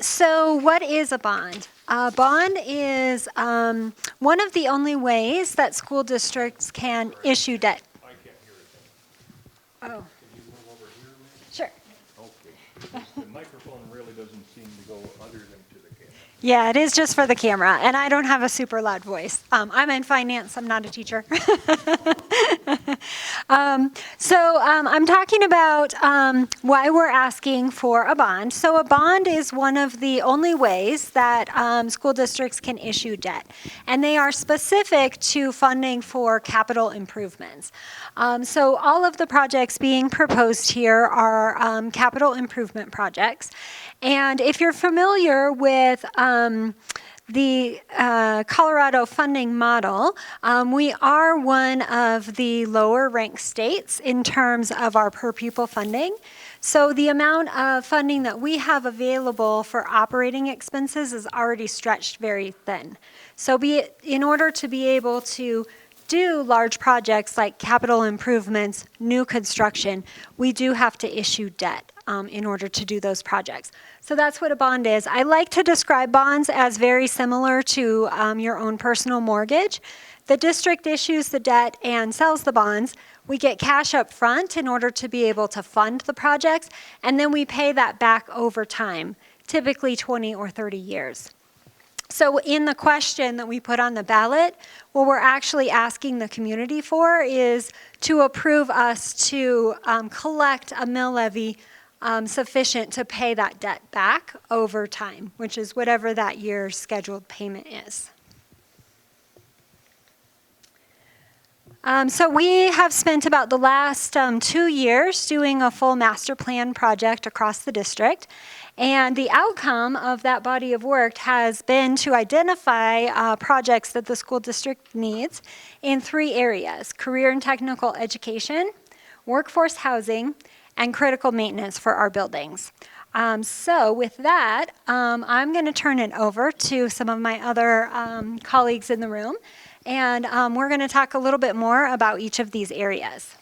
So what is a bond? A bond is one of the only ways that school districts can issue debt. I can't hear it. Oh, Can you move over here, ma'am? sure. Okay. The microphone really doesn't seem to go other than to the camera. Yeah, it is just for the camera, and I don't have a super loud voice. I'm in finance, I'm not a teacher. I'm talking about why we're asking for a bond. So a bond is one of the only ways that school districts can issue debt, and they are specific to funding for capital improvements. So all of the projects being proposed here are capital improvement projects. And if you're familiar with the Colorado funding model, we are one of the lower ranked states in terms of our per pupil funding. So the amount of funding that we have available for operating expenses is already stretched very thin. So in order to be able to do large projects like capital improvements, new construction, we do have to issue debt in order to do those projects. So that's what a bond is. I like to describe bonds as very similar to your own personal mortgage. The district issues the debt and sells the bonds. We get cash up front in order to be able to fund the projects, and then we pay that back over time, typically 20 or 30 years. So in the question that we put on the ballot, what we're actually asking the community for is to approve us to collect a mill levy sufficient to pay that debt back over time, which is whatever that year's scheduled payment is. So we have spent about the last 2 years doing a full master plan project across the district. And the outcome of that body of work has been to identify projects that the school district needs in 3 areas: career and technical education, workforce housing, and critical maintenance for our buildings. So with that, I'm going to turn it over to some of my other colleagues in the room, and we're going to talk a little bit more about each of these areas.